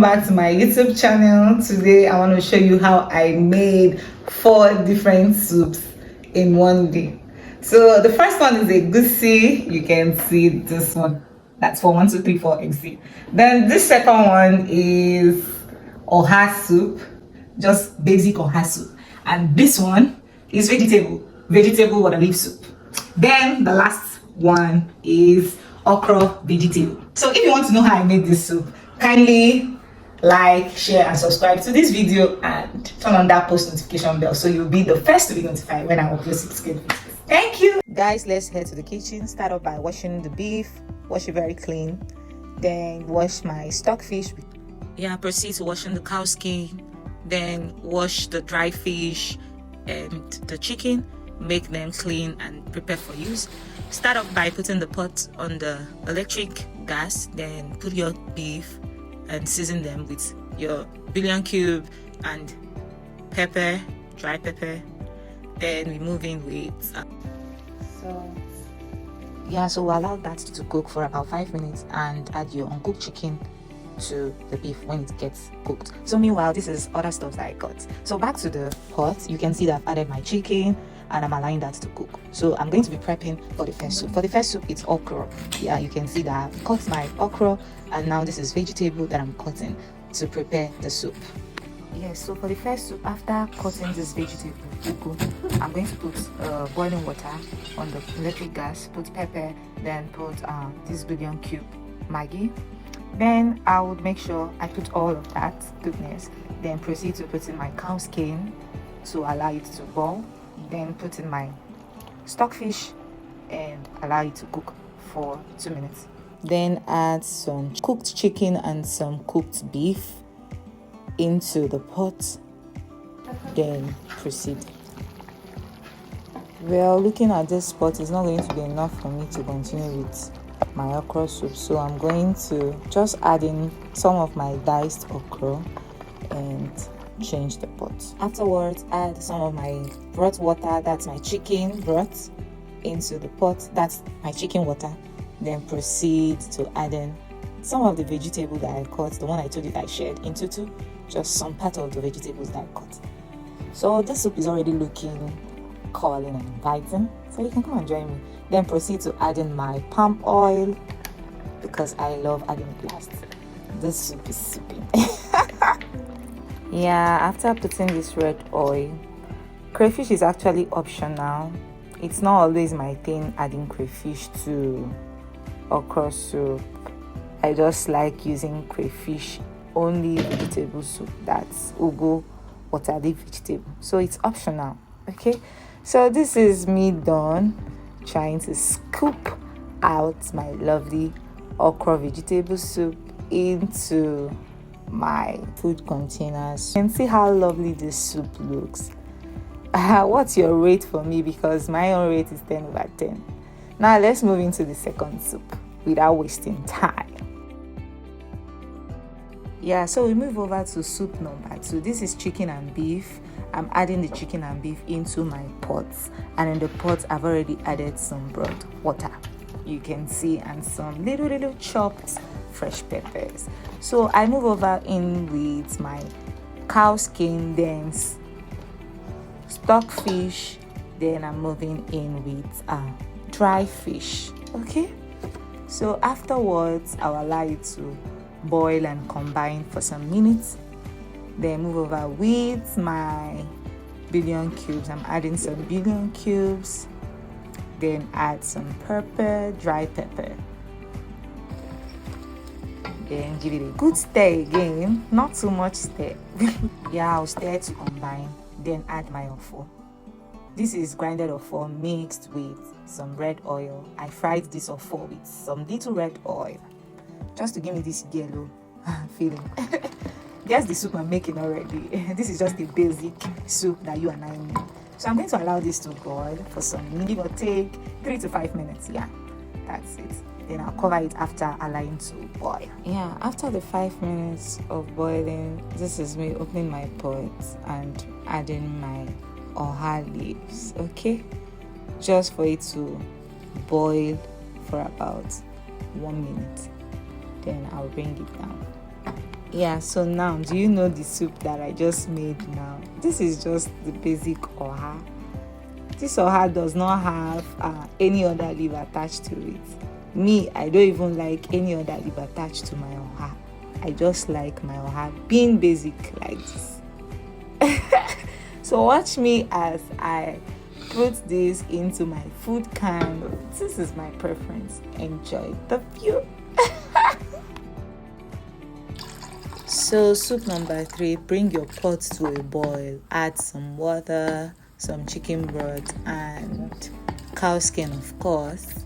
back to my YouTube channel. Today I want to show you how I made 4 different soups in one day. So the first one is EGUSI. You can see this one. That's for 1, 2, 3, 4 EGUSI. Then this second one is OHA soup, just basic OHA soup. And this one is vegetable WATERLEAF soup. Then the last one is OKRO vegetable. So if you want to know how I made this soup, kindly like, share and subscribe to this video and turn on that post notification bell so you'll be the first to be notified when I upload 6 videos. Thank you. Guys, let's head to the kitchen. Start off by washing the beef. Wash it very clean. Then wash my stockfish. Proceed to washing the cow skin. Then wash the dry fish and the chicken. Make them clean and prepare for use. Start off by putting the pot on the electric gas. Then put your beef and season them with your bouillon cube and pepper, dry pepper. Then we move in with so we'll allow that to cook for about 5 minutes and add your uncooked chicken to the beef when it gets cooked. So meanwhile, this is other stuff that I got. So back to the pot, you can see that I've added my chicken and I'm allowing that to cook. So I'm going to be prepping for the first soup. For the first soup, it's okra. Yeah, you can see that I've cut my okra and now this is vegetable that I'm cutting to prepare the soup. Yes, so for the first soup, after cutting this vegetable, I'm going to put boiling water on the electric gas, put pepper, then put this bouillon cube, Maggi. Then I would make sure I put all of that goodness, then proceed to put in my cow skin to allow it to boil, then put in my stockfish and allow it to cook for 2 minutes. Then add some cooked chicken and some cooked beef into the pot, then proceed. Well, looking at this pot, it's not going to be enough for me to continue with my okra soup, so I'm going to just add in some of my diced okra and change the pot. Afterwards, add some of my broth water, that's my chicken broth, into the pot, that's my chicken water. Then proceed to add in some of the vegetables that I cut, the one I told you that I shared into 2, just some part of the vegetables that I cut. So this soup is already looking calling and inviting, so you can come and join me. Then proceed to add in my palm oil because I love adding it last. This soup is souping. Yeah, after putting this red oil, crayfish is actually optional. It's not always my thing adding crayfish to okra soup. I just like using crayfish only vegetable soup, that's ugu WATERLEAF vegetable, so it's optional. Okay, so this is me done trying to scoop out my lovely okra vegetable soup into my food containers. You can see how lovely this soup looks. What's your rate for me? Because my own rate is 10 over 10. Now let's move into the second soup without wasting time. Yeah, so we move over to soup number 2. This is chicken and beef. I'm adding the chicken and beef into my pots, and in the pot I've already added some broth water, you can see, and some little chopped fresh peppers. So I move over in with my cow skin, then stockfish, then I'm moving in with dry fish. Okay, so afterwards I'll allow it to boil and combine for some minutes. Then move over with my bouillon cubes. I'm adding some bouillon cubes, then add some pepper, dry pepper, then give it a good stir again, not too much stir. Yeah, I'll stir to combine, then add my offo. This is grinded offo mixed with some red oil. I fried this offo with some little red oil just to give me this yellow feeling. Guess the soup I'm making already. This is just a basic soup that you and I need. So I'm going to allow this to boil for some, give or take 3 to 5 minutes. Yeah, that's it. Then I'll cover it after allowing to boil. Yeah, after the 5 minutes of boiling, this is me opening my pot and adding my OHA leaves. Okay, just for it to boil for about 1 minute. Then I'll bring it down. Yeah, so now do you know the soup that I just made now? This is just the basic oha. This oha does not have any other leaf attached to it. Me, I don't even like any other leaf attached to my oha. I just like my oha being basic like this. So watch me as I put this into my food can. This is my preference. Enjoy the view. So soup number 3, bring your pot to a boil. Add some water, some chicken broth, and cow skin, of course.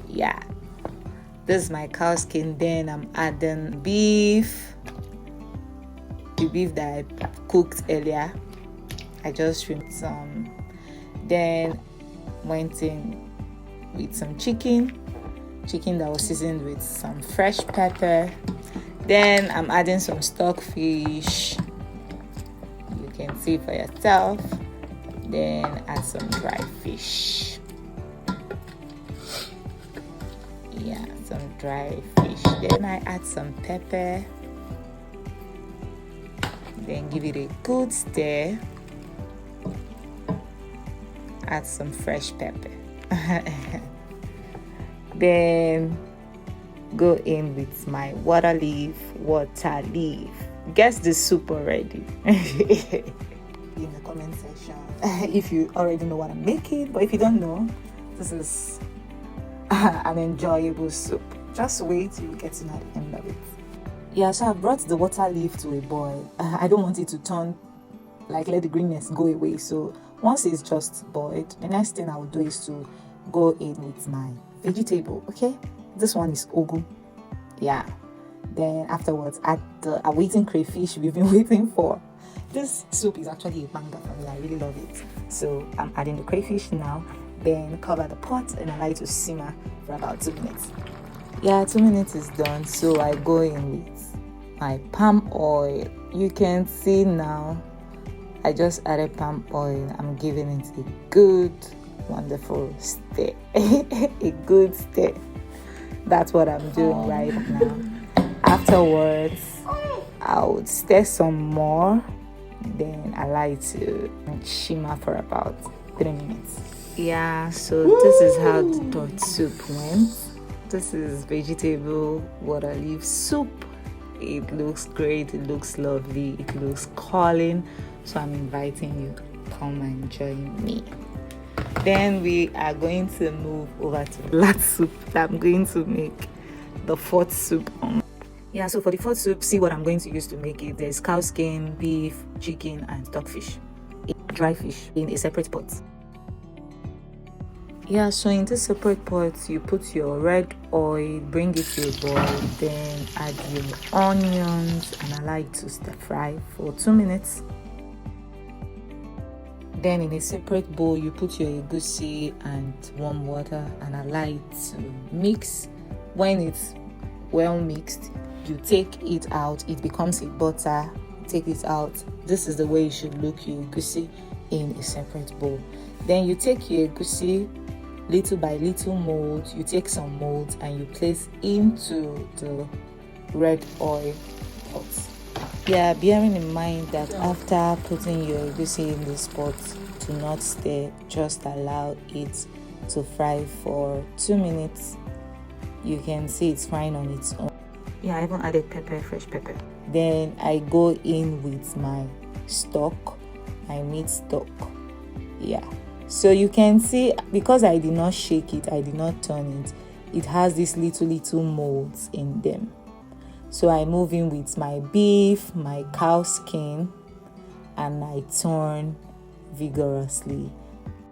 Yeah, this is my cow skin. Then I'm adding beef, the beef that I cooked earlier. I just trimmed some. Then went in with some chicken that was seasoned with some fresh pepper. Then I'm adding some stockfish. You can see for yourself. Then add some dry fish. Yeah, some dry fish. Then I add some pepper. Then give it a good stir. Add some fresh pepper. Then go in with my WATERLEAF. Guess the soup already. In the comment section if you already know what I'm making, but if you don't know, this is an enjoyable soup. Just wait, you'll get to know the end of it. Yeah, so I brought the WATERLEAF to a boil. I don't want it to turn, like, let the greenness go away. So once it's just boiled, the next thing I will do is to go in with my vegetable. Okay, this one is ugu. Yeah, then afterwards add the awaiting crayfish we've been waiting for. This soup is actually a banger for me. I really love it. So I'm adding the crayfish now. Then cover the pot and allow it to simmer for about 2 minutes. Yeah, 2 minutes is done. So I go in with my palm oil. You can see now I just added palm oil. I'm giving it a good, wonderful stir. A good stir. That's what I'm doing right now. Afterwards, I would stir some more. Then allow it to shimmer for about 3 minutes. Yeah, so this is how the pot soup went. This is vegetable WATERLEAF soup. It looks great, it looks lovely, it looks calling. So I'm inviting you, come and join me. Then we are going to move over to the last soup that I'm going to make, the 4th soup. Yeah, so for the 4th soup, see what I'm going to use to make it. There's cow skin, beef, chicken, and stockfish. Dry fish in a separate pot. Yeah, so in this separate pot, you put your red oil, bring it to a boil, then add your onions and allow it to stir fry for 2 minutes. Then in a separate bowl, you put your egusi and warm water and allow it to mix. When it's well mixed, you take it out. It becomes a butter. Take it out. This is the way you should look your egusi in a separate bowl. Then you take your egusi, little by little mold. You take some molds and you place into the red oil pot. Yeah, bearing in mind that after putting your egusi in this pot, do not stir, just allow it to fry for 2 minutes. You can see it's frying on its own. Yeah, I even added pepper, fresh pepper. Then I go in with my stock, my meat stock. Yeah, so you can see, because I did not shake it, I did not turn it, it has these little molds in them. So I move in with my beef, my cow skin, and I turn vigorously.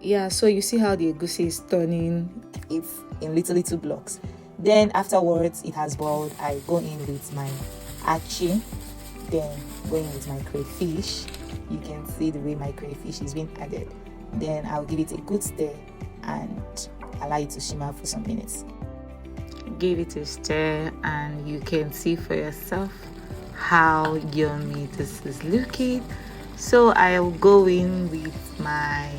Yeah, so you see how the egusi is turning it in little blocks. Then afterwards, it has boiled. I go in with my achi, then go in with my crayfish. You can see the way my crayfish is being added. Then I'll give it a good stir and allow it to simmer for some minutes. Give it a stir and you can see for yourself how yummy this is looking. So I'll go in with my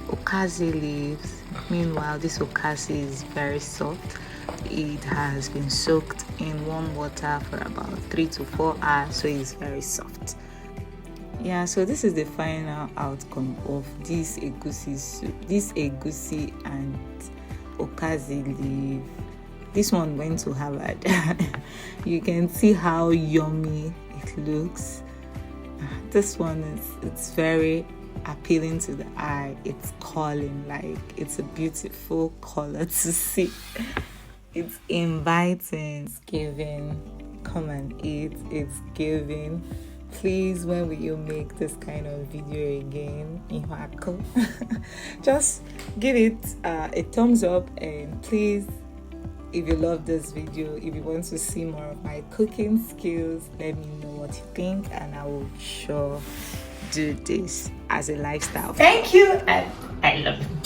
OKAZI leaves. Meanwhile, this OKAZI is very soft. It has been soaked in warm water for about 3 to 4 hours, so it's very soft. Yeah, so this is the final outcome of this egusi soup. This egusi and OKAZI leaf. This one went to Harvard. You can see how yummy it looks. This one it's very appealing to the eye. It's calling, like it's a beautiful color to see. It's inviting. It's giving. Come and eat. It's giving. Please, when will you make this kind of video again? Just give it a thumbs up, and please, if you love this video, if you want to see more of my cooking skills, let me know what you think, and I will sure do this as a lifestyle. Thank you, and I love you.